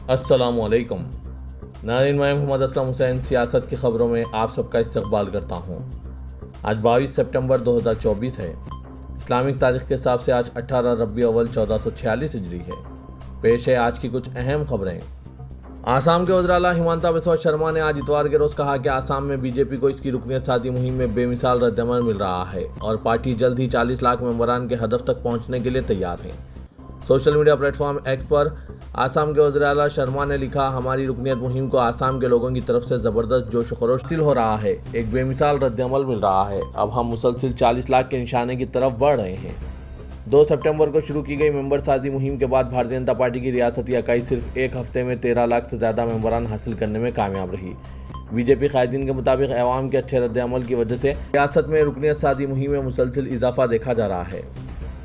अस्सलामुअलैकुम नाज़रीन, मैं मोहम्मद असलम हुसैन सियासत की ख़बरों में आप सबका इस्तकबाल करता हूँ। आज 22 सितंबर 2024 है। इस्लामिक तारीख़ के हिसाब से आज 18 रबी अव्वल 1446 हिजरी है। पेश है आज की कुछ अहम खबरें। आसाम के वज़ीर आला हिमंता बिस्वा शर्मा ने आज इतवार के रोज़ कहा कि आसाम में बीजेपी को इसकी रुकनियत साथी मुहिम में बेमिसाल रद्दअमल मिल रहा है और पार्टी जल्द ही 40 लाख मेंबरान के हदफ तक पहुँचने के लिए तैयार है। सोशल मीडिया प्लेटफॉर्म एक्स पर आसाम के वज़ीर आला शर्मा ने लिखा, हमारी रुकनियत मुहिम को आसाम के लोगों की तरफ से ज़बरदस्त जोश खरोश हासिल हो रहा है, एक बेमिसाल रद्दअमल मिल रहा है। अब हम मुसलसिल 40 लाख के निशाने की तरफ बढ़ रहे हैं। 2 सितंबर को शुरू की गई मेंबर साजी मुहिम के बाद भारतीय जनता पार्टी की रियासती इकाई सिर्फ एक हफ्ते में 13 लाख से ज़्यादा मेंबरान हासिल करने में कामयाब रही। बीजेपी कायदीन के मुताबिक अवाम के अच्छे रद्दअमल की वजह से रियासत में रुकनियत साजी मुहिम में मुसलसिल इजाफा देखा जा रहा है।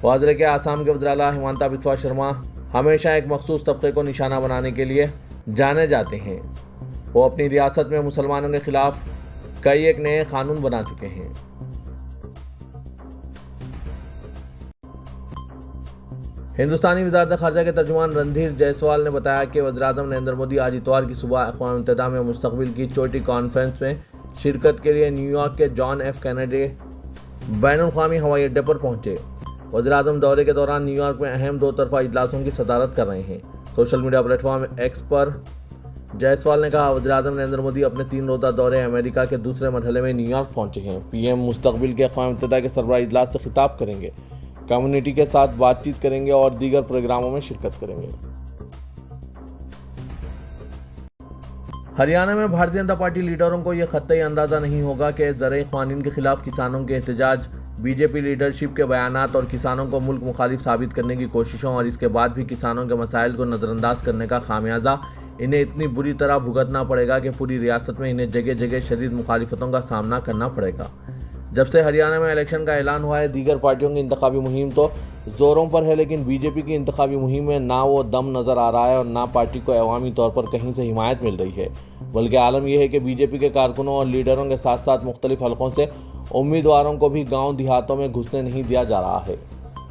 वाज़ेह के आसाम के वज़ीर आला हिमंता बिस्वा शर्मा हमेशा एक मखसूस तबके को निशाना बनाने के लिए जाने जाते हैं। वो अपनी रियासत में मुसलमानों के खिलाफ कई एक नए कानून बना चुके हैं। हिंदुस्तानी वज़ारत ख़ारजा के तर्जुमान रणधीर जायसवाल ने बताया कि वज़ीर-ए-आज़म नरेंद्र मोदी आज इतवार की सुबह अक़वाम मुत्तहिदा में मुस्तक़बिल की चोटी कॉन्फ्रेंस में शिरकत के लिए न्यूयॉर्क के जॉन एफ कैनेडी बैनुल-अक़वामी हवाई अड्डे पर पहुँचे। वज़ीर-ए-आज़म दौरे के दौरान न्यूयॉर्क में अहम 2 तरफ़ा इजलासों की सदारत कर रहे हैं। सोशल मीडिया प्लेटफॉर्म एक्स पर जायसवाल ने कहा, वज़ीर-ए-आज़म नरेंद्र मोदी अपने 3 रोज़ा दौरे अमेरिका के दूसरे मरहले में न्यूयॉर्क पहुंचे हैं। पीएम मुस्तक़बिल के अक़वाम मुत्तहिदा के सरबराह इजलास से खिताब करेंगे, कम्युनिटी के साथ बातचीत करेंगे और दीगर प्रोग्रामों में शिरकत करेंगे। हरियाणा में भारतीय जनता पार्टी लीडरों को यह ख़त्ई अंदाज़ा नहीं होगा कि ज़रई क़वानीन के खिलाफ किसानों के एहतजाज, बीजेपी लीडरशिप के बयानात और किसानों को मुल्क मुखालिफ साबित करने की कोशिशों और इसके बाद भी किसानों के मसाइल को नज़रअंदाज करने का खामियाजा इन्हें इतनी बुरी तरह भुगतना पड़ेगा कि पूरी रियासत में इन्हें जगह जगह शदीद मुखालिफतों का सामना करना पड़ेगा। जब से हरियाणा में इलेक्शन का ऐलान हुआ है, दीगर पार्टियों की इंतखाबी मुहिम तो ज़ोरों पर है, लेकिन बीजेपी की इंतखाबी मुहिम में ना वो दम नज़र आ रहा है और ना पार्टी को अवामी तौर पर कहीं से हिमायत मिल रही है। बल्कि आलम यह है कि बीजेपी के कारकुनों और लीडरों के साथ साथ मुख्तलिफ हलकों से उम्मीदवारों को भी गांव देहातों में घुसने नहीं दिया जा रहा है।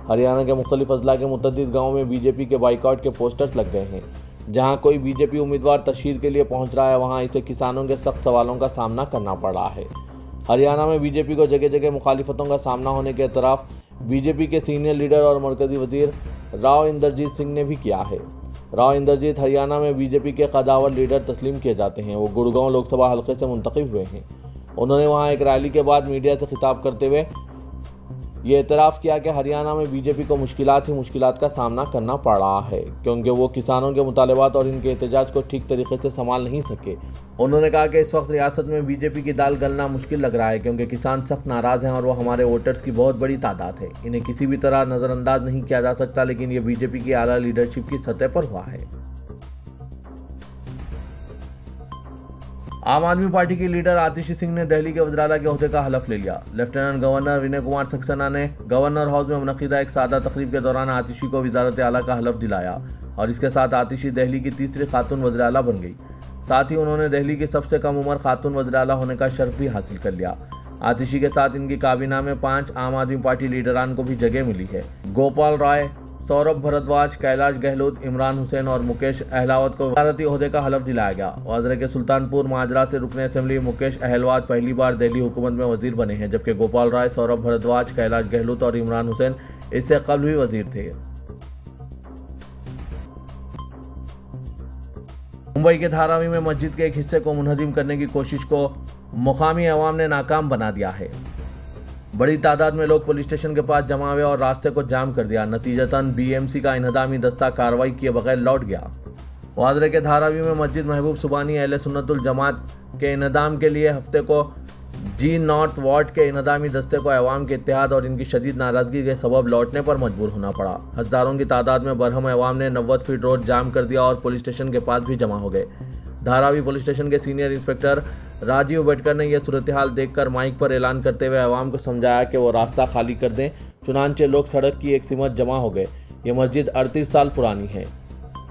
हरियाणा के मुख्तलिफ अजला के मुतअद्दिद गाँव में बीजेपी के बाइकआउट के पोस्टर्स लग गए हैं। जहां कोई बीजेपी उम्मीदवार तशहीर के लिए पहुंच रहा है, वहां इसे किसानों के सख्त सवालों का सामना करना पड़ रहा है। हरियाणा में बीजेपी को जगह जगह मुखालिफतों का सामना होने के तरफ बीजेपी के सीनियर लीडर और मरकजी वजीर राव इंदरजीत सिंह ने भी किया है। राव इंदरजीत हरियाणा में बीजेपी के कदावर लीडर तस्लीम किए जाते हैं। वो गुड़गांव लोकसभा हल्के से मुंतखब हुए हैं। उन्होंने वहां एक रैली के बाद मीडिया से खिताब करते हुए ये एतराफ़ किया कि हरियाणा में बीजेपी को मुश्किलात का सामना करना पड़ रहा है, क्योंकि वो किसानों के मुतालबात और इनके एहतजाज को ठीक तरीके से संभाल नहीं सके। उन्होंने कहा कि इस वक्त रियासत में बीजेपी की दाल गलना मुश्किल लग रहा है, क्योंकि किसान सख्त नाराज़ हैं और वो हमारे वोटर्स की बहुत बड़ी तादाद है। इन्हें किसी भी तरह नज़रअंदाज नहीं किया जा सकता, लेकिन ये बीजेपी की आला लीडरशिप की सतह पर हुआ है। आम आदमी पार्टी की लीडर आतिशी सिंह ने दिल्ली के वज़ीर आला के ओहदे का हलफ ले लिया। लेफ्टिनेंट गवर्नर विनय कुमार सक्सेना ने गवर्नर हाउस में मुनक़िदा एक सादा तकरीब के दौरान आतिशी को वज़ारत आला का हलफ दिलाया और इसके साथ आतिशी दिल्ली की तीसरी खातून वज़ीर आला बन गई। साथ ही उन्होंने दिल्ली की सबसे कम उम्र खातून वज़ीर आला होने का शर्फ भी हासिल कर लिया। आतिशी के साथ इनकी काबीना में 5 आम आदमी पार्टी लीडरान को भी जगह मिली है। गोपाल राय, सौरभ भारद्वाज, कैलाश गहलोत, इमरान हुसैन और मुकेश अहलावत को वज़ारती ओहदे का हलफ दिलाया गया। वाज़ेह के सुल्तानपुर माजरा से रुकने असेंबली मुकेश अहलावत पहली बार दिल्ली हुकूमत में वजीर बने हैं, जबकि गोपाल राय, सौरभ भारद्वाज, कैलाश गहलोत और इमरान हुसैन इससे कबल भी वजीर थे। मुंबई के धारावी में मस्जिद के एक हिस्से को मुनहदिम करने की कोशिश को मुकामी अवाम ने नाकाम बना दिया है। बड़ी तादाद में लोग पुलिस स्टेशन के पास जमा हुए और रास्ते को जाम कर दिया। नतीजतन बीएमसी का इन्हदामी दस्ता कार्रवाई किए बगैर लौट गया। वाज़ेह के धारावी में मस्जिद महबूब सुबानी अहले सुन्नतुल जमात के इन्हदाम के लिए हफ्ते को जी नॉर्थ वार्ड के इन्हदामी दस्ते को अवाम के इत्तेहाद और इनकी शदीद नाराज़गी के सबब लौटने पर मजबूर होना पड़ा। हज़ारों की तादाद में बरहम अवाम ने 90 फीट रोड जाम कर दिया और पुलिस स्टेशन के पास भी जमा हो गए। धारावी पुलिस स्टेशन के सीनियर इंस्पेक्टर राजीव बेटकर ने यह सूरत हाल देखकर माइक पर ऐलान करते हुए अवाम को समझाया कि वो रास्ता खाली कर दें। चुनांचे लोग सड़क की एक सिमत जमा हो गए। ये मस्जिद 38 साल पुरानी है।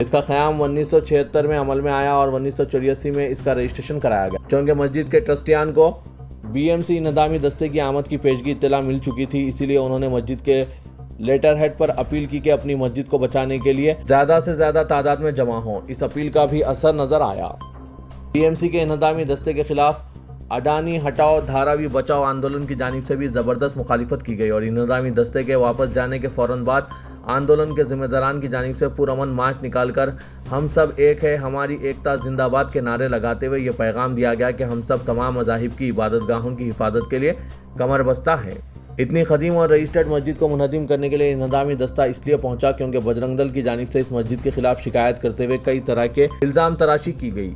इसका क़याम 1976 में अमल में आया और 1984 में इसका रजिस्ट्रेशन कराया गया। चूँकि मस्जिद के ट्रस्टियान को बीएमसी इन्हदामी दस्ते की आमद की पेशगी इत्तला मिल चुकी थी, इसीलिए उन्होंने मस्जिद के लेटर हेड पर अपील की कि अपनी मस्जिद को बचाने के लिए ज्यादा से ज्यादा तादाद में जमा हों। इस अपील का भी असर नजर आया। टीएमसी के इंहदामी दस्ते के खिलाफ अडानी हटाओ धारावी बचाओ आंदोलन की जानिब से भी जबरदस्त मुखालिफत की गई और इंहदामी दस्ते के वापस जाने के फौरन बाद आंदोलन के जिम्मेदारान की जानिब से पुरअमन मार्च निकालकर हम सब एक है, हमारी एकता जिंदाबाद के नारे लगाते हुए ये पैगाम दिया गया कि हम सब तमाम मज़ाहिब की इबादतगाहों की हिफाजत के लिए कमर बस्ता है। इतनी कदीम और रजिस्टर्ड मस्जिद को मुनहदिम करने के लिए इंहदामी दस्ता इसलिए पहुंचा क्योंकि बजरंग दल की जानिब से इस मस्जिद के खिलाफ शिकायत करते हुए कई तरह के इल्ज़ाम तराशी की गई।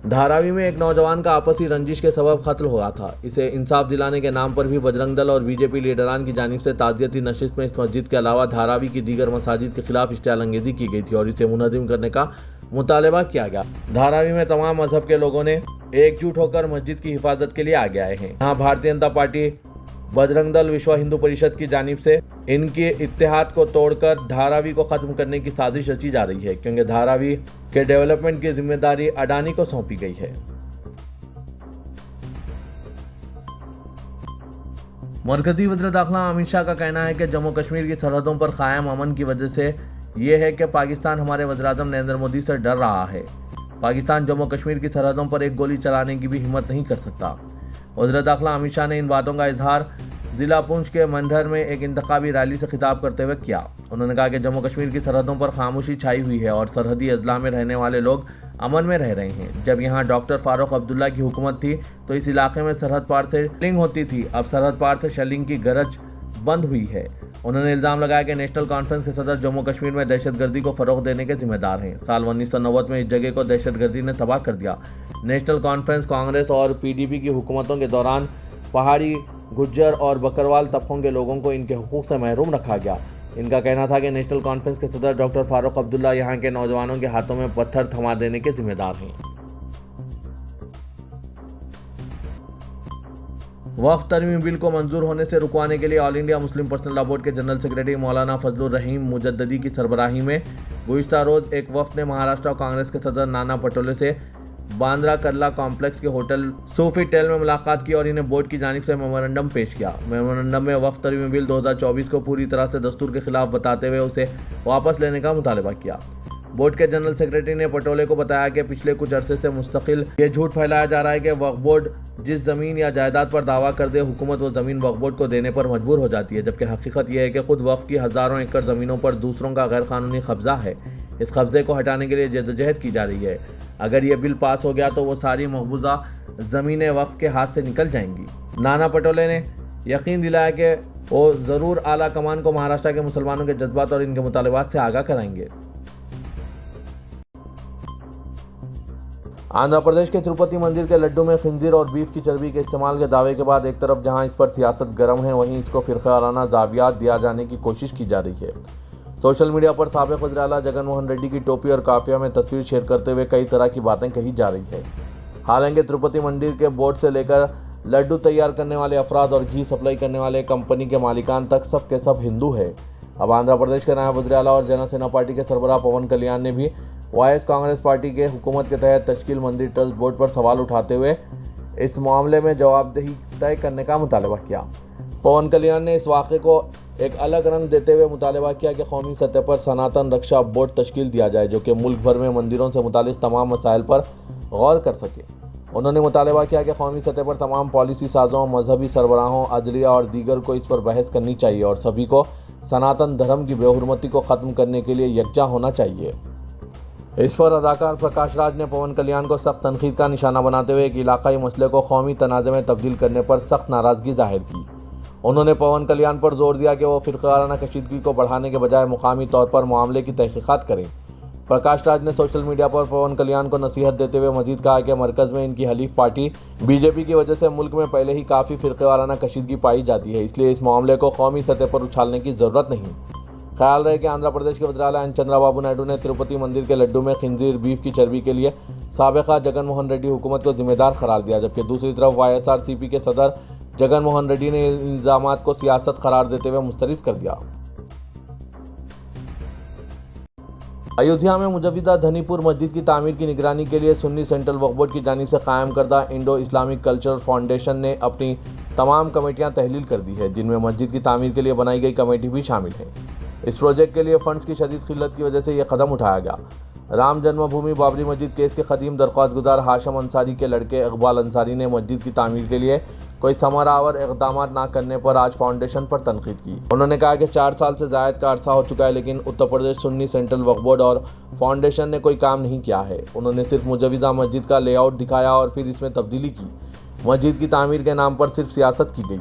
धारावी में एक नौजवान का आपसी रंजिश के सबब कत्ल हुआ था। इसे इंसाफ दिलाने के नाम पर भी बजरंग दल और बीजेपी लीडरान की जानिब से ताज़ियती नशिस्त में इस मस्जिद के अलावा धारावी की दीगर मसाजिद के खिलाफ इश्तियालंगेजी की गई थी और इसे मुनहदिम करने का मुतालबा किया गया। धारावी में तमाम मजहब के लोगों ने एकजुट होकर मस्जिद की हिफाजत के लिए आगे आए हैं। यहाँ भारतीय जनता पार्टी, बजरंग दल, विश्व हिंदू परिषद की जानिब से इनके इत्तेहाद को तोड़कर धारावी को खत्म करने की साजिश रची जा रही है क्योंकि धारावी के डेवलपमेंट की जिम्मेदारी अडानी को सौंपी गई है। मरकजी वज़ीर दाखिला अमित शाह का कहना है कि जम्मू कश्मीर की सरहदों पर कायम अमन की वजह से ये है कि पाकिस्तान हमारे वज़ीर-ए-आज़म नरेंद्र मोदी से डर रहा है। पाकिस्तान जम्मू कश्मीर की सरहदों पर एक गोली चलाने की भी हिम्मत नहीं कर सकता। वज़ीर दाखिला अमित शाह ने इन बातों का इजहार जिला पुंछ के मंडर में एक इंतखाबी रैली से खिताब करते हुए किया। उन्होंने कहा कि जम्मू कश्मीर की सरहदों पर खामोशी छाई हुई है और सरहदी अजला में रहने वाले लोग अमन में रह रहे हैं। जब यहाँ डॉक्टर फारूक अब्दुल्ला की हुकूमत थी तो इस इलाके में सरहद पार से शेलिंग होती थी। अब सरहद पार से शेलिंग की गरज बंद हुई है। उन्होंने इल्ज़ाम लगाया कि नेशनल कॉन्फ्रेंस के सदर जम्मू कश्मीर में दहशतगर्दी को फ़रोग़ देने के जिम्मेदार हैं। साल 1990 में इस जगह को दहशतगर्दी ने तबाह कर दिया। नेशनल कॉन्फ्रेंस, कांग्रेस और पीडीपी की हुकूमतों के दौरान पहाड़ी, गुज्जर और बकरवाल तबकों के लोगों को इनके हुकूक से महरूम रखा गया। इनका कहना था कि नेशनल कॉन्फ्रेंस के सदर डॉक्टर फारूक अब्दुल्ला यहाँ के नौजवानों के हाथों में पत्थर थमा देने के जिम्मेदार हैं। वक्फ तरमीम बिल को मंजूर होने से रुकवाने के लिए all India Muslim personal law board के जनरल सेक्रेटरी मौलाना फजलुर रहीम मुजद्ददी की सरबराही में गुज़िश्ता रोज़ एक वफ्द ने महाराष्ट्र कांग्रेस के सदर नाना पटोले से बांद्रा कर्ला कॉम्प्लेक्स के होटल सोफीटेल में मुलाकात की और इन्हें बोर्ड की जानिब से मेमोरेंडम पेश किया। मेमोरेंडम में वक्फ तरमीम बिल 2024 को पूरी तरह से दस्तूर के खिलाफ बताते हुए उसे वापस लेने का मुतालबा किया। बोर्ड के जनरल सेक्रेटरी ने पटोले को बताया कि पिछले कुछ अरसे से मुस्तकिल ये झूठ फैलाया जा रहा है कि वक्फ बोर्ड जिस ज़मीन या जायदाद पर दावा कर दे, हुकूमत वो ज़मीन वक्फ बोर्ड को देने पर मजबूर हो जाती है, जबकि हकीकत यह है कि खुद वक्फ की हज़ारों एकड़ ज़मीनों पर दूसरों का गैर कानूनी कब्जा है। इस कब्जे को हटाने के लिए जद्दोजहद की जा रही है। अगर ये बिल पास हो गया तो वो सारी मकबूजा ज़मीनें वक्फ के हाथ से निकल जाएंगी। नाना पटोले ने यकीन दिलाया कि वो ज़रूर आला कमान को महाराष्ट्र के मुसलमानों के जज्बात और इनके मुतालबात से आगाह कराएंगे। आंध्र प्रदेश के तिरुपति मंदिर के लड्डू में खिंजीर और बीफ की चर्बी के इस्तेमाल के दावे के बाद एक तरफ जहां इस पर सियासत गर्म है, वहीं इसको फिरकावाराना जावियात दिया जाने की कोशिश की जा रही है। सोशल मीडिया पर साबिक़ वज़ीर आला जगन मोहन रेड्डी की टोपी और काफिया में तस्वीर शेयर करते हुए कई तरह की बातें कही जा रही है। हालांकि तिरुपति मंदिर के बोर्ड से लेकर लड्डू तैयार करने वाले अफराद और घी सप्लाई करने वाले कंपनी के मालिकान तक सब के सब हिंदू है। अब आंध्र प्रदेश के नायब वज़ीर आला और जनसेना पार्टी के सरबराह पवन कल्याण ने भी वाईएस कांग्रेस पार्टी के हुकूमत के तहत तश्कील मंदिर ट्रस्ट बोर्ड पर सवाल उठाते हुए इस मामले में जवाबदेही तय करने का मुतालबा किया। पवन कल्याण ने इस वाक़े को एक अलग रंग देते हुए मुतालबा किया कि कौमी सतह पर सनातन रक्षा बोर्ड तश्कील दिया जाए जो कि मुल्क भर में मंदिरों से मुतालिक तमाम मसाइल पर गौर कर सके। उन्होंने मुतालबा किया कि कौमी सतह पर तमाम पॉलिसी साजों, मजहबी सरबराहों, अदलिया और दीगर को इस पर बहस करनी चाहिए और सभी को सनातन धर्म की बेहुरमती को ख़त्म करने के लिए यकजा होना चाहिए। इस पर अदाकार प्रकाश राज ने पवन कल्याण को सख्त तनकीद का निशाना बनाते हुए एक इलाकाई मसले को कौमी तनाज़े में तब्दील करने पर सख्त नाराज़गी जाहिर की। उन्होंने पवन कल्याण पर जोर दिया कि वो फिरकावाराना कशीदगी को बढ़ाने के बजाय मुकामी तौर पर मामले की तहकीकात करें। प्रकाश राज ने सोशल मीडिया पर पवन कल्याण को नसीहत देते हुए मजीद कहा कि मरकज़ में इनकी हलीफ पार्टी बीजेपी की वजह से मुल्क में पहले ही काफ़ी फिरकावाराना कशीदगी पाई जाती है, इसलिए इस मामले को कौमी सतह पर उछालने की ज़रूरत नहीं। ख्याल रहे कि आंध्र प्रदेश के वज़ीर आला एन चंद्राबाबू नायडू ने तिरुपति मंदिर के लड्डू में खिंजीर बीफ की चर्बी के लिए साबिक़ा जगन मोहन रेड्डी हुकूमत को जिम्मेदार करार दिया, जबकि दूसरी तरफ वाईएसआरसीपी के सदर जगन मोहन रेड्डी ने इल्ज़ामात को सियासत करार देते हुए मुस्तरद कर दिया। अयोध्या में मुजव्विदा धनीपुर मस्जिद की तामीर की निगरानी के लिए सुन्नी सेंट्रल वक्फ बोर्ड की जानिब से कायम करदा इंडो इस्लामिक कल्चरल फाउंडेशन ने अपनी तमाम कमेटियां तहलील कर दी है, जिनमें मस्जिद की तामीर के लिए बनाई गई कमेटी भी शामिल है। इस प्रोजेक्ट के लिए फंड्स की शदीद किल्लत की वजह से यह कदम उठाया गया। राम जन्मभूमि बाबरी मस्जिद केस के कदीम दरख्वास्त गुजार हाशम अंसारी के लड़के इकबाल अंसारी ने मस्जिद की तामीर के लिए कोई समरावर इक़दाम न करने पर आज फाउंडेशन पर तनकीद की। उन्होंने कहा कि 4 साल से ज़ायद का अरसा हो चुका है, लेकिन उत्तर प्रदेश सुन्नी सेंट्रल वक्फ बोर्ड और फाउंडेशन ने कोई काम नहीं किया है। उन्होंने सिर्फ मुजव्वज़ा मस्जिद का लेआउट दिखाया और फिर इसमें तब्दीली की। मस्जिद की तामीर के नाम पर सिर्फ सियासत की गई।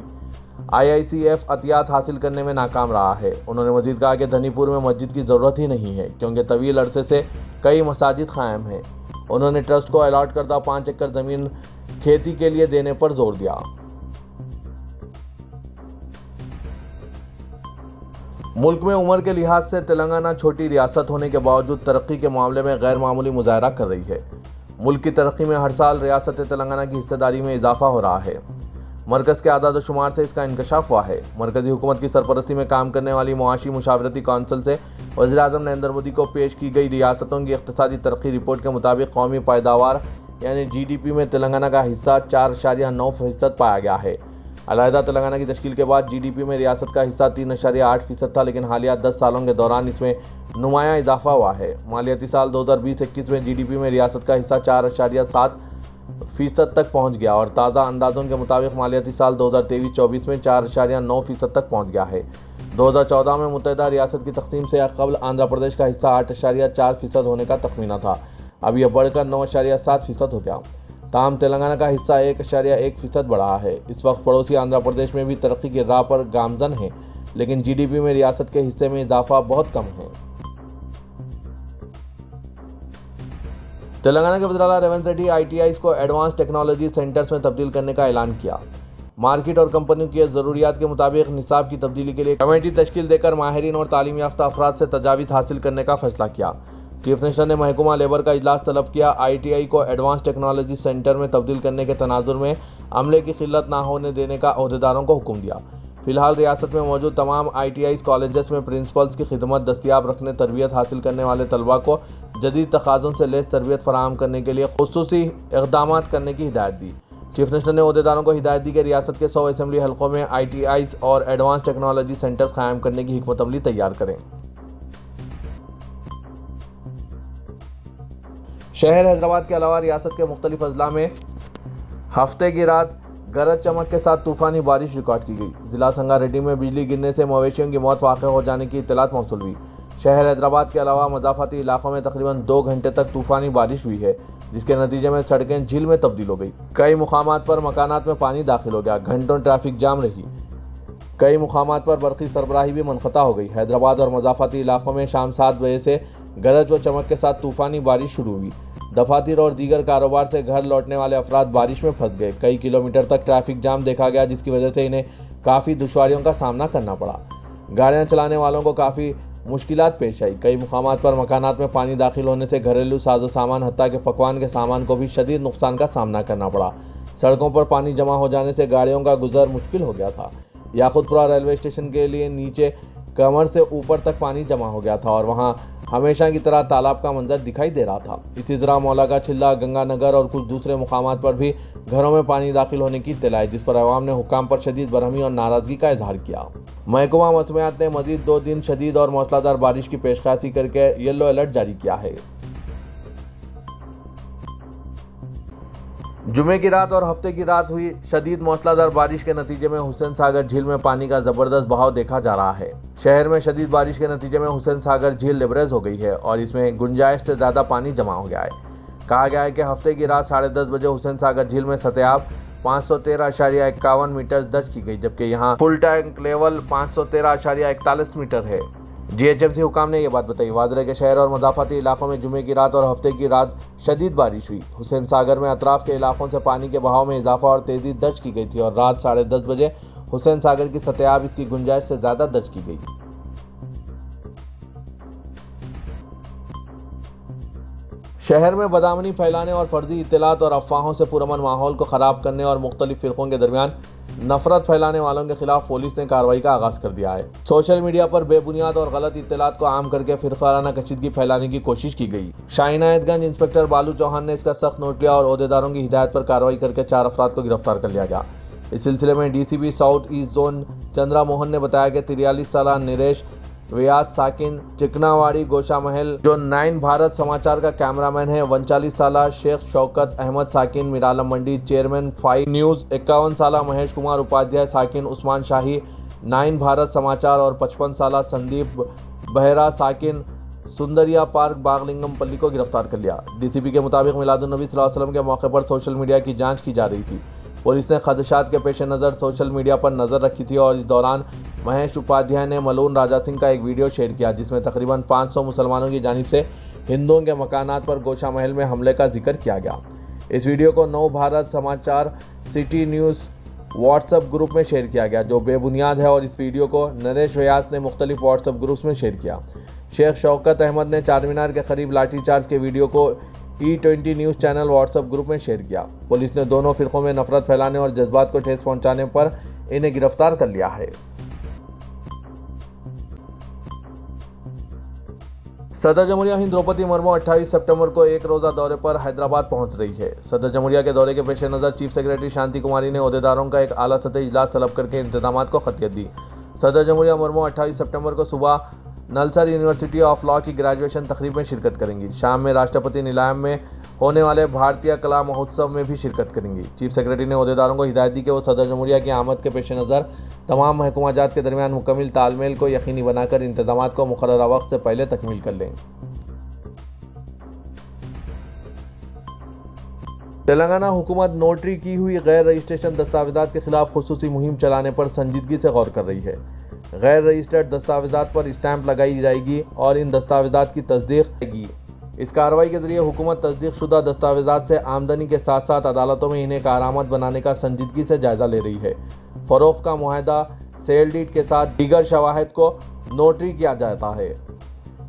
IICF अतियात हासिल करने में नाकाम रहा है। उन्होंने मस्जिद कहा कि धनीपुर में मस्जिद की ज़रूरत ही नहीं है, क्योंकि तवील अरसे से कई मसाजिद कायम हैं। उन्होंने ट्रस्ट को अलॉट करदा 5 एकड़ ज़मीन खेती के लिए देने पर जोर दिया। मुल्क में उम्र के लिहाज से तेलंगाना छोटी रियासत होने के बावजूद तरक्की के मामले में गैर मामूली मुजाहरा कर रही है। मुल्क की तरक्की में हर साल रियासत तेलंगाना की हिस्सेदारी में इजाफा हो रहा है। मरकज़ के आदाद व शुमार से इसका इंकशाफ हुआ है। मरकज़ी हुकूमत की सरपरस्ती में काम करने वाली मुआशी मुशावरती कौंसिल से वज़ीर-ए-आज़म नरेंद्र मोदी को पेश की गई रियासतों की इक़्तिसादी तरक्की रिपोर्ट के मुताबिक कौमी पैदावार यानी GDP में तेलंगाना का हिस्सा 4.9% पाया गया है। अलहदा तेलंगाना की तश्कील के बाद GDP में रियासत का हिस्सा 3.8% था, लेकिन हालिया 10 सालों के दौरान इसमें नुमायाँ इजाफा हुआ है। मालियाती साल 2020-21 में GDP में रियासत का हिस्सा 4.7% तक पहुंच गया और ताज़ा अंदाज़ों के मुताबिक मालियाती साल 2023-24 में 4.9% तक पहुंच गया है। 2014 में मुत्तहिदा रियासत की तक़सीम से कबल आंध्र प्रदेश का हिस्सा 8.4% होने का तखमीना था। अब यह बढ़कर 9.7% हो गया। ताहम तेलंगाना का हिस्सा 1.1% बढ़ा है। इस वक्त पड़ोसी आंध्र प्रदेश में भी तरक्की की राह पर गामजन है, लेकिन GDP में रियासत के हिस्से में इजाफा बहुत कम है। तेलंगाना के वज़ीर आला रेवंत रेड्डी ITIs को एडवांस टेक्नोलॉजी सेंटर्स में तब्दील करने का ऐलान किया। मार्केट और कंपनियों की ज़रूरियात के मुताबिक निसाब की तब्दीली के लिए कमेटी तश्कील देकर माहिरीन और तालीम याफ्ता अफराद से तजावीज़ हासिल करने का फैसला किया। चीफ मिनिस्टर ने महकमा लेबर का इजलास तलब किया। ITI को एडवांस टेक्नोलॉजी सेंटर में तब्दील करने के तनाजुर में अमले की किल्लत ना होने देने का अहदेदारों को हुक्म दिया। फिलहाल रियासत में मौजूद तमाम ITIs कॉलेजेस में प्रिंसिपल्स की खिदमत दस्तियाब रखने, तरबियत हासिल करने वाले तलबा को जदीद तकाज़ों से लेस तरबियत फराहम करने के लिए खुसूसी इक़दाम करने की हिदायत दी। चीफ मिनिस्टर ने अहदेदारों को हिदायत दी कि रियासत के 100 असम्बली हलकों में ITIs और एडवांस टेक्नोलॉजी सेंटर्स कायम करने की हिकमत अमली तैयार करें। शहर हैदराबाद के अलावा रियासत के मुख्तलिफ अजला में हफ्ते की रात गरज चमक के साथ तूफ़ानी बारिश रिकॉर्ड की गई। जिला संगारेड्डी में बिजली गिरने से मवेशियों की मौत वाक़ हो जाने की इत्तलात मौसूल हुई। शहर हैदराबाद के अलावा मज़ाफ़ाती इलाकों में तकरीबन 2 घंटे तक तूफ़ानी बारिश हुई है, जिसके नतीजे में सड़कें झील में तब्दील हो गई। कई मुकामात पर मकानात में पानी दाखिल हो गया। घंटों ट्रैफिक जाम रही। कई मुकामात पर बरक़ी सरबराही भी मुनक़ता हो गई। हैदराबाद और मज़ाफ़ाती इलाकों में शाम 7 बजे से गरज व चमक के साथ तूफ़ानी बारिश शुरू हुई। दफातर और दीगर कारोबार से घर लौटने वाले अफराद बारिश में फंस गए। कई किलोमीटर तक ट्रैफिक जाम देखा गया, जिसकी वजह से इन्हें काफ़ी दुश्वारियों का सामना करना पड़ा। गाड़ियां चलाने वालों को काफ़ी मुश्किलात पेश आई। कई मुकामात पर मकानात में पानी दाखिल होने से घरेलू साजो सामान हत्ता के पकवान के सामान को भी शदीद नुकसान का सामना करना पड़ा। सड़कों पर पानी जमा हो जाने से गाड़ियों का गुजर मुश्किल हो गया था। याकुतपुरा रेलवे स्टेशन के लिए नीचे कमर से ऊपर तक पानी जमा हो गया था और वहां हमेशा की तरह तालाब का मंजर दिखाई दे रहा था। इसी तरह मौला का छिल्ला, गंगानगर और कुछ दूसरे मुकामात पर भी घरों में पानी दाखिल होने की इत्तला है, जिस पर अवाम ने हुक्काम पर शदीद बरहमी और नाराज़गी का इजहार किया। महकमा मौसमियात ने मजीद 2 दिन शदीद और मौसलाधार बारिश की पेशकशी करके येलो अलर्ट जारी किया है। जुमे की रात और हफ्ते की रात हुई शदीद मौसलाधार बारिश के नतीजे में हुसैन सागर झील में पानी का ज़बरदस्त बहाव देखा जा रहा है। शहर में शदीद बारिश के नतीजे में हुसैन सागर झील लिबरेज हो गई है और इसमें गुंजाइश से ज़्यादा पानी जमा हो गया है। कहा गया है कि हफ्ते की रात 10:30 बजे हुसैन सागर झील में सतह 513.51 मीटर दर्ज की गई, जबकि यहाँ फुल टैंक लेवल 513.41 मीटर है। GHMC हुकाम ने यह बात बताई। वादरे के शहर और मज़ाफ़ाती इलाकों में जुमे की रात और हफ्ते की रात शदीद बारिश हुई। हुसैन सागर में अतराफ़ के इलाकों से पानी के बहाव में इजाफा और तेज़ी दर्ज की गई थी और रात 10:30 बजे हुसैन सागर की सतह इसकी गुंजाइश से ज़्यादा दर्ज की गई। शहर में बदआमनी फैलाने और फर्जी इत्तलात और अफवाहों से पुरअमन माहौल को ख़राब करने और मुख्तलिफ फ़िरक़ों के दरमियान नफरत फैलाने वालों के खिलाफ पुलिस ने कार्रवाई का आगाज़ कर दिया है। सोशल मीडिया पर बेबुनियाद और गलत इत्तलात को आम करके फ़िरक़ाराना कशीदगी फैलाने की कोशिश की गई। शाहीनायतगंज इंस्पेक्टर बालू चौहान ने इसका सख्त नोट लिया और अहदेदारों की हिदायत पर कार्रवाई करके 4 अफराद को गिरफ्तार कर लिया गया। इस सिलसिले में DCP south east zone Chandra Mohan ने बताया कि 43 साल नरेश व्यास साकिन चिकनावाड़ी गोशा महल जो 9 भारत समाचार का कैमरामैन है, 39 साल शेख शौकत अहमद साकिन मिरालम मंडी चेयरमैन 5 न्यूज़, 51 साल महेश कुमार उपाध्याय साकिन उस्मान शाही 9 भारत समाचार और 55 साल संदीप बहरा साकिन सुंदरिया पार्क बागलिंगम पल्ली को गिरफ्तार कर लिया। डीसीपी के मुताबिक मिलादुन्नबी सल्लल्लाहु अलैहि वसल्लम के मौके पर सोशल मीडिया की जांच की जा रही थी। पुलिस ने खदशात के पेश नज़र सोशल मीडिया पर नज़र रखी थी और इस दौरान महेश उपाध्याय ने मलून राजा सिंह का एक वीडियो शेयर किया जिसमें तकरीबन 500 मुसलमानों की जानिब से हिंदुओं के मकानात पर गोशा महल में हमले का जिक्र किया गया। इस वीडियो को 9 भारत समाचार सिटी न्यूज़ व्हाट्सएप ग्रुप में शेयर किया गया जो बेबुनियाद है और इस वीडियो को नरेश व्यास ने मुख्तलिफ व्हाट्सएप ग्रुप्स में शेयर किया। शेख शौकत अहमद ने चार मीनार के करीब लाठीचार्ज के वीडियो को E20 news channel WhatsApp group में शेयर किया। पुलिस ने दोनों फिरकों में नफरत फैलाने और जज्बात को ठेस पहुंचाने पर इन्हें गिरफ्तार कर लिया है। सदर जमहूरिया हिंद द्रौपदी मुर्मू 28 सितंबर को एक रोज़ा दौरे पर हैदराबाद पहुंच रही है। सदर जमहूरिया के दौरे के पेश नज़र चीफ सेक्रेटरी शांति कुमारी ने ओहदेदारों का एक आला सतही इजलास तलब करके इंतजामात को खतियत दी। सदर जमहूरिया मुर्मू 28 सितंबर को सुबह नलसर यूनिवर्सिटी ऑफ लॉ की ग्रेजुएशन तकरीब में शिरकत करेंगी। शाम में राष्ट्रपति निलायम में होने वाले भारतीय कला महोत्सव में भी शिरकत करेंगी। चीफ सेक्रेटरी ने ओहदेदारों को हिदायत दी कि वो सदर जमहूरिया की आमद के पेश नज़र तमाम महकूमाजात के दरमियान मुकम्मल तालमेल को यकीनी बनाकर इंतजामात को मुकर्ररा वक्त से पहले तकमील कर लें। तेलंगाना हुकूमत नोटरी की हुई गैर रजिस्ट्रेशन दस्तावेजात के खिलाफ खुसूसी मुहिम चलाने पर संजीदगी से गौर कर रही है। गैर रजिस्टर्ड दस्तावेजात पर स्टैंप लगाई जाएगी और इन दस्तावेजात की तस्दीक होगी। इस कार्रवाई के जरिए हुकूमत तस्दीक शुदा दस्तावेजात से आमदनी के साथ साथ अदालतों में इन्हें कारामद बनाने का संजीदगी से जायजा ले रही है। फरोख्त का मुआहदा सेल डीड के साथ दीगर शवाहिद को नोटरी किया जाता है।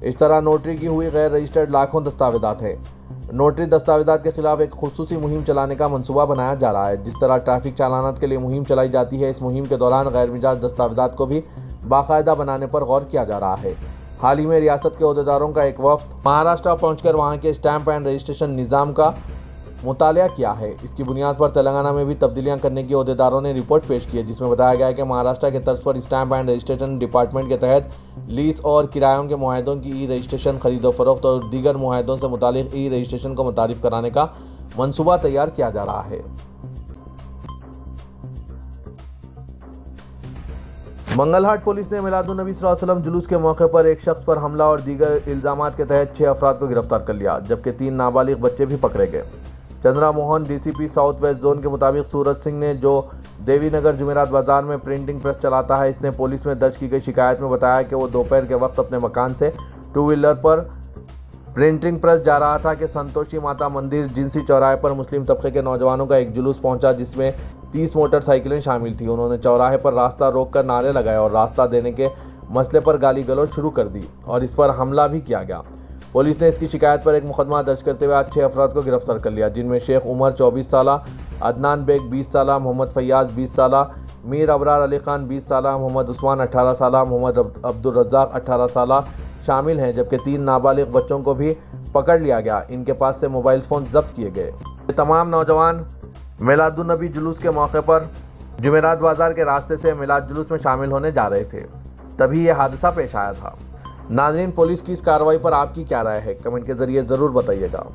इस तरह नोटरी की हुई गैर रजिस्टर्ड लाखों दस्तावेजात हैं। नोटरी दस्तावेजात के खिलाफ एक खुसूसी मुहिम चलाने का मंसूबा बनाया जा रहा है। जिस तरह ट्रैफिक चालानात के लिए मुहिम चलाई जाती है, इस मुहिम के दौरान गैर मिजाज दस्तावेजात को भी बाकायदा बनाने पर गौर किया जा रहा है। हाल ही में रियासत के ओहदेदारों का एक वफ्द महाराष्ट्र पहुंचकर वहां के स्टैंप एंड रजिस्ट्रेशन निज़ाम का मुतालिया किया है। इसकी बुनियाद पर तेलंगाना में भी तब्दीलियां करने की ओहदेदारों ने रिपोर्ट पेश की है जिसमें बताया गया है कि महाराष्ट्र के तर्ज पर स्टैंप एंड रजिस्ट्रेशन डिपार्टमेंट के तहत लीज और किरायों के मुआहदों की ई रजिस्ट्रेशन, खरीदो फरोख्त और दीगर मुआहदों से मुतालिक ई रजिस्ट्रेशन को मुतारिफ कराने का मनसूबा तैयार किया जा रहा है। मंगलहाट पुलिस ने मिलादुन्नबी सल्लल्लाहु अलैहि वसल्लम जुलूस के मौके पर एक शख्स पर हमला और दीगर इल्जामात के तहत 6 अफराद को गिरफ्तार कर लिया जबकि 3 नाबालिग बच्चे भी पकड़े गए। Chandra Mohan DCP south west zone के मुताबिक सूरज सिंह ने जो देवी नगर जुमेरात बाजार में प्रिंटिंग प्रेस चलाता है, इसने पुलिस में दर्ज की गई शिकायत में बताया कि वो दोपहर के वक्त अपने मकान से 2 व्हीलर पर प्रिंटिंग प्रेस जा रहा था कि संतोषी माता मंदिर जिनसी चौराहे पर मुस्लिम तबके के नौजवानों का एक जुलूस पहुंचा जिसमें 30 मोटरसाइकिलें शामिल थी। उन्होंने चौराहे पर रास्ता रोककर नारे लगाए और रास्ता देने के मसले पर गाली गलौज शुरू कर दी और इस पर हमला भी किया गया। पुलिस ने इसकी शिकायत पर एक मुकदमा दर्ज करते हुए आज 6 अफराद को गिरफ्तार कर लिया जिनमें शेख उमर 24 साल, अदनान बेग 20 साल, मोहम्मद फैयाज 20 साल, मीर अबरार अली खान 20 साल, मोहम्मद उस्मान 18 साल, मोहम्मद अब्दुल रज़ाक 18 साल शामिल हैं जबकि 3 नाबालिग बच्चों को भी पकड़ लिया गया। इनके पास से मोबाइल फ़ोन जब्त किए गए। ये तमाम नौजवान मिलादुन्नबी जुलूस के मौके पर जुमेरात बाजार के रास्ते से मिलाद जुलूस में शामिल होने जा रहे थे, तभी यह हादसा पेश आया था। नाज़रीन, पुलिस की इस कार्रवाई पर आपकी क्या राय है, कमेंट के जरिए ज़रूर बताइएगा।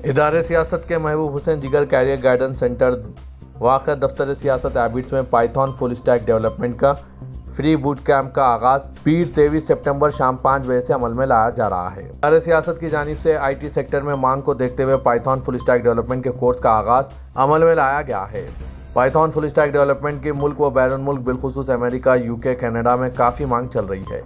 इदारे सियासत के महबूब हुसैन जिगर कैरियर गाइडेंस सेंटर वाक़ दफ्तर सियासत एबिट्स में पाइथन फुल स्टैक डेवलपमेंट का फ्री बूट कैंप का आगाज़ पीर 23 सितंबर शाम 5 बजे से अमल में लाया जा रहा है। इदारे सियासत की जानिब से IT सेक्टर में मांग को देखते हुए पाइथन फुल स्टैक डेवलपमेंट के कोर्स का आगाज़ अमल में लाया गया है। पाइथन फुल स्टैक डेवलपमेंट की मुल्क व बैरून मुल्क बिलखुसूस अमेरिका, UK, कनाडा में काफ़ी मांग चल रही है।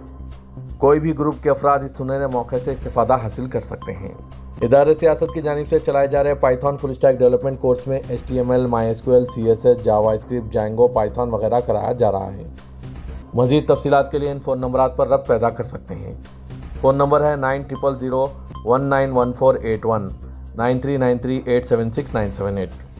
कोई भी ग्रुप के अफराद इस सुनहरे मौके से इस्तिफादा हासिल कर सकते हैं। इदारे सियासत की जानिब से चलाए जा रहे Python full stack development course में HTML, MySQL, CSS, JavaScript, Django, Python वगैरह कराया जा रहा है। मज़ीद तफसीलात के लिए इन फ़ोन नंबरात पर रब्त पैदा कर सकते हैं। फ़ोन नंबर है 9000191481 9393876978।